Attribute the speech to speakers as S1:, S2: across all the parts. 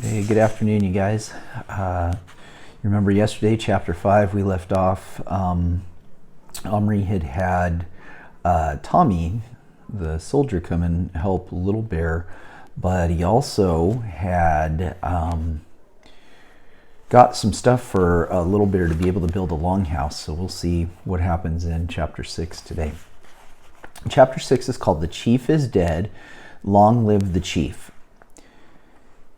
S1: Hey, good afternoon, you guys. You remember yesterday, chapter 5, we left off. Omri had Tommy, the soldier, come and help Little Bear, but he also had got some stuff for Little Bear to be able to build a longhouse. So we'll see what happens in chapter 6 today. Chapter 6 is called The Chief is Dead, Long Live the Chief.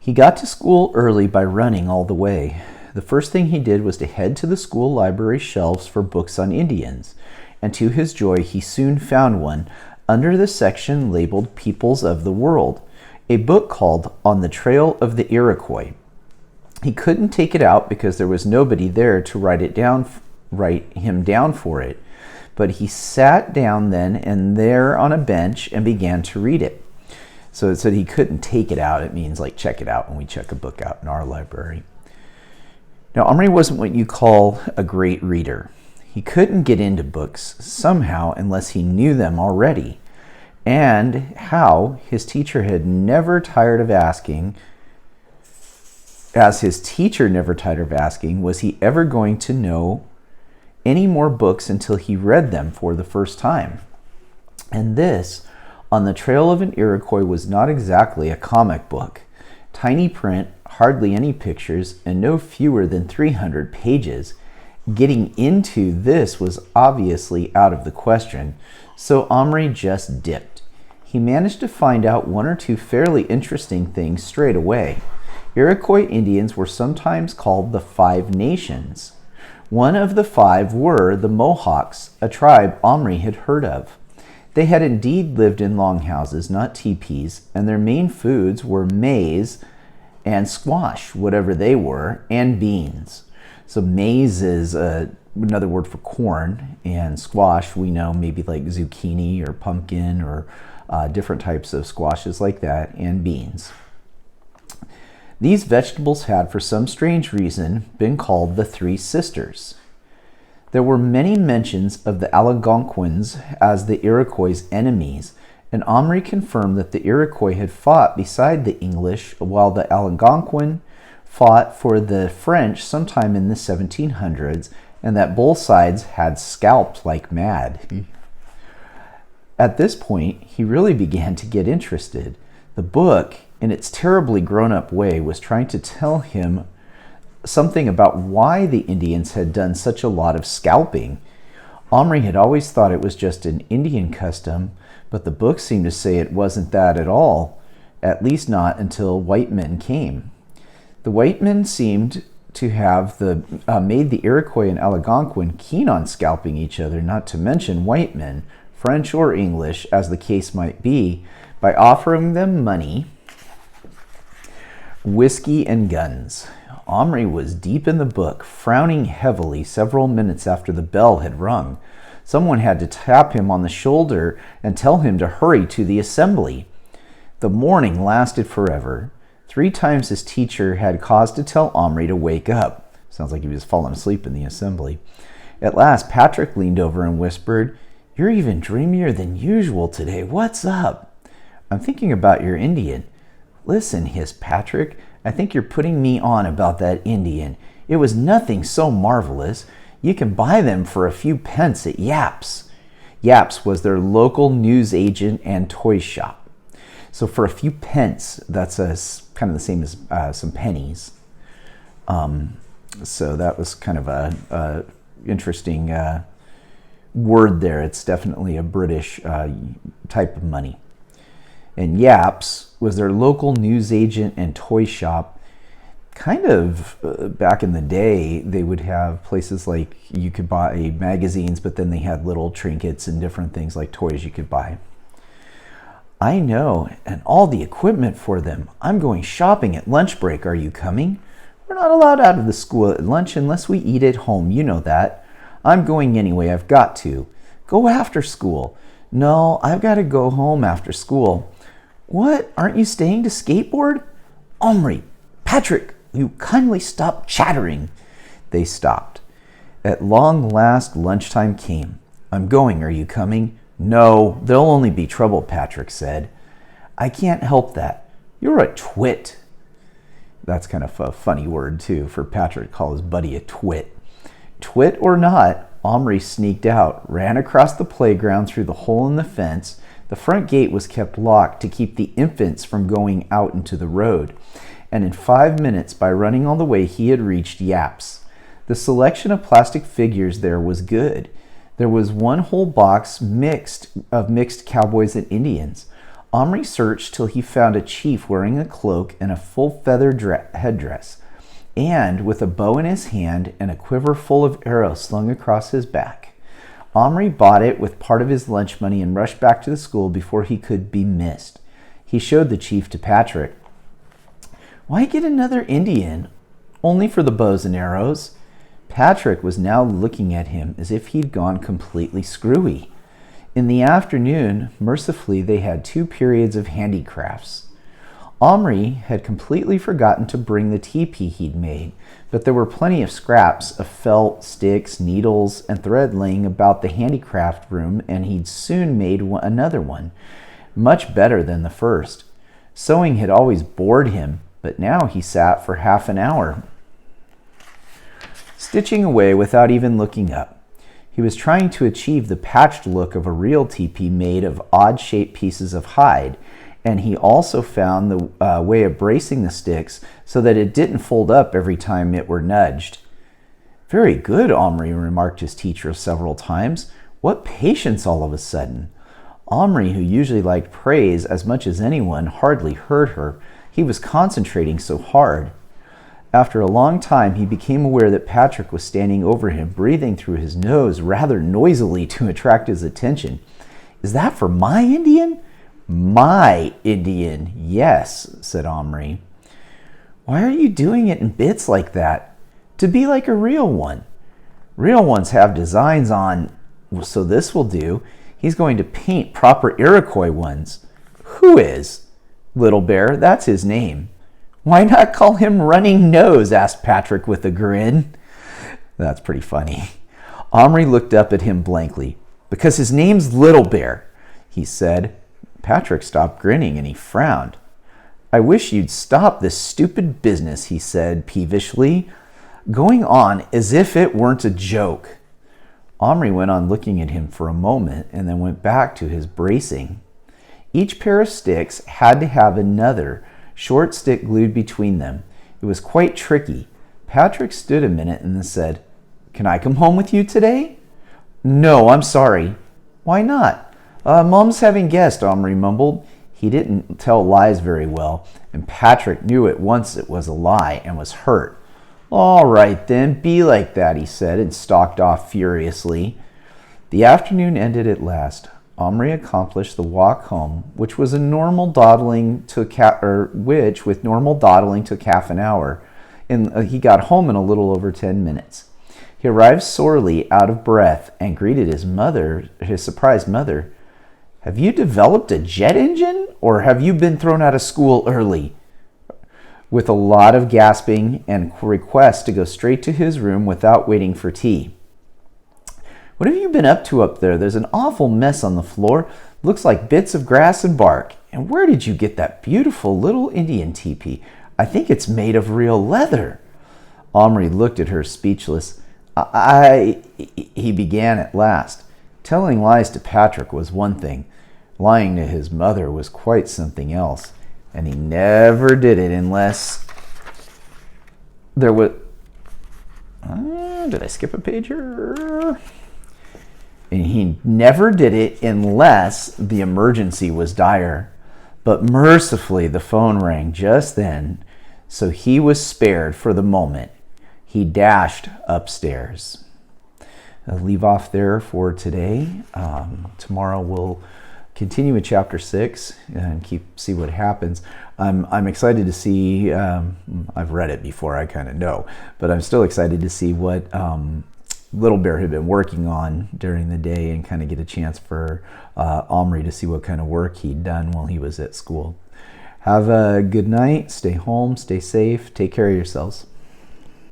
S1: He got to school early by running all the way. The first thing he did was to head to the school library shelves for books on Indians, and to his joy he soon found one under the section labeled Peoples of the World, a book called On the Trail of the Iroquois. He couldn't take it out because there was nobody there to write him down for it, but he sat down then and there on a bench and began to read it. So it said he couldn't take it out. It means like check it out when we check a book out in our library. Now, Omri wasn't what you call a great reader. He couldn't get into books somehow unless he knew them already. And how his teacher had never tired of asking, was he ever going to know any more books until he read them for the first time? And this, On the Trail of an Iroquois, was not exactly a comic book. Tiny print, hardly any pictures, and no fewer than 300 pages. Getting into this was obviously out of the question, so Omri just dipped. He managed to find out one or two fairly interesting things straight away. Iroquois Indians were sometimes called the Five Nations. One of the five were the Mohawks, a tribe Omri had heard of. They had indeed lived in longhouses, not teepees, and their main foods were maize and squash, whatever they were, and beans. So maize is another word for corn, and squash, we know maybe like zucchini or pumpkin or different types of squashes like that, and beans. These vegetables had, for some strange reason, been called the Three Sisters. There were many mentions of the Algonquins as the Iroquois' enemies, and Omri confirmed that the Iroquois had fought beside the English while the Algonquin fought for the French sometime in the 1700s, and that both sides had scalped like mad. At this point, he really began to get interested. The book, in its terribly grown-up way, was trying to tell him something about why the Indians had done such a lot of scalping. Omri had always thought it was just an Indian custom, but the book seemed to say it wasn't that at all, at least not until white men came. The white men seemed to have made the Iroquois and Algonquin keen on scalping each other, not to mention white men, French or English, as the case might be, by offering them money, whiskey, and guns. Omri was deep in the book, frowning heavily several minutes after the bell had rung. Someone had to tap him on the shoulder and tell him to hurry to the assembly. The morning lasted forever. 3 times his teacher had cause to tell Omri to wake up. Sounds like he was falling asleep in the assembly. At last, Patrick leaned over and whispered, "You're even dreamier than usual today. What's up?" "I'm thinking about your Indian." "Listen," hissed Patrick, "I think you're putting me on about that Indian. It was nothing so marvelous. You can buy them for a few pence at Yap's." Yap's was their local news agent and toy shop. So for a few pence, that's kind of the same as some pennies. So that was kind of a interesting word there. It's definitely a British type of money. And Yap's was their local news agent and toy shop. Kind of back in the day, they would have places like you could buy magazines, but then they had little trinkets and different things like toys you could buy. "I know, and all the equipment for them. I'm going shopping at lunch break. Are you coming?" "We're not allowed out of the school at lunch unless we eat at home. You know that." "I'm going anyway. I've got to." "Go after school." "No, I've got to go home after school." "What? Aren't you staying to skateboard?" "Omri, Patrick, will you kindly stop chattering?" They stopped. At long last, lunchtime came. "I'm going. Are you coming?" "No, there'll only be trouble," Patrick said. "I can't help that. You're a twit." That's kind of a funny word, too, for Patrick to call his buddy a twit. Twit or not, Omri sneaked out, ran across the playground through the hole in the fence. The front gate was kept locked to keep the infants from going out into the road. And in 5 minutes, by running all the way, he had reached Yap's. The selection of plastic figures there was good. There was one whole box mixed cowboys and Indians. Omri searched till he found a chief wearing a cloak and a full feather headdress, and with a bow in his hand and a quiver full of arrows slung across his back. Omri bought it with part of his lunch money and rushed back to the school before he could be missed. He showed the chief to Patrick. Why get another Indian? Only for the bows and arrows. Patrick was now looking at him as if he'd gone completely screwy. In the afternoon, mercifully, they had 2 periods of handicrafts. Omri had completely forgotten to bring the teepee he'd made, but there were plenty of scraps of felt, sticks, needles, and thread laying about the handicraft room, and he'd soon made another one, much better than the first. Sewing had always bored him, but now he sat for half an hour, stitching away without even looking up. He was trying to achieve the patched look of a real teepee made of odd-shaped pieces of hide, and he also found the way of bracing the sticks so that it didn't fold up every time it were nudged. Very good, Omri remarked his teacher several times. What patience all of a sudden. Omri, who usually liked praise as much as anyone, hardly heard her. He was concentrating so hard. After a long time, he became aware that Patrick was standing over him, breathing through his nose rather noisily to attract his attention. Is that for my Indian? My Indian, yes, said Omri. Why are you doing it in bits like that? To be like a real one. Real ones have designs on, so this will do. He's going to paint proper Iroquois ones. Who is? Little Bear, that's his name. Why not call him Running Nose? Asked Patrick with a grin. That's pretty funny. Omri looked up at him blankly. Because his name's Little Bear, he said. Patrick stopped grinning and he frowned. I wish you'd stop this stupid business, he said peevishly, going on as if it weren't a joke. Omri went on looking at him for a moment and then went back to his bracing. Each pair of sticks had to have another short stick glued between them. It was quite tricky. Patrick stood a minute and then said, Can I come home with you today? No, I'm sorry. Why not? Mom's having guests, Omri mumbled. He didn't tell lies very well, and Patrick knew at once it was a lie and was hurt. All right then, be like that, he said, and stalked off furiously. The afternoon ended at last. Omri accomplished the walk home, which with normal dawdling took half an hour, and he got home in a little over 10 minutes. He arrived sorely out of breath and greeted his surprised mother. Have you developed a jet engine, or have you been thrown out of school early? With a lot of gasping and requests to go straight to his room without waiting for tea. What have you been up to up there? There's an awful mess on the floor. Looks like bits of grass and bark. And where did you get that beautiful little Indian teepee? I think it's made of real leather. Omri looked at her speechless. He began at last. Telling lies to Patrick was one thing. Lying to his mother was quite something else. And he never did it unless there was... did I skip a page here? And he never did it unless the emergency was dire. But mercifully, the phone rang just then, so he was spared for the moment. He dashed upstairs. I'll leave off there for today. Tomorrow we'll continue with chapter 6 and see what happens. I'm excited to see. I've read it before, I kind of know, but I'm still excited to see what Little Bear had been working on during the day and kind of get a chance for Omri to see what kind of work he'd done while he was at school. Have a good night. Stay home. Stay safe. Take care of yourselves.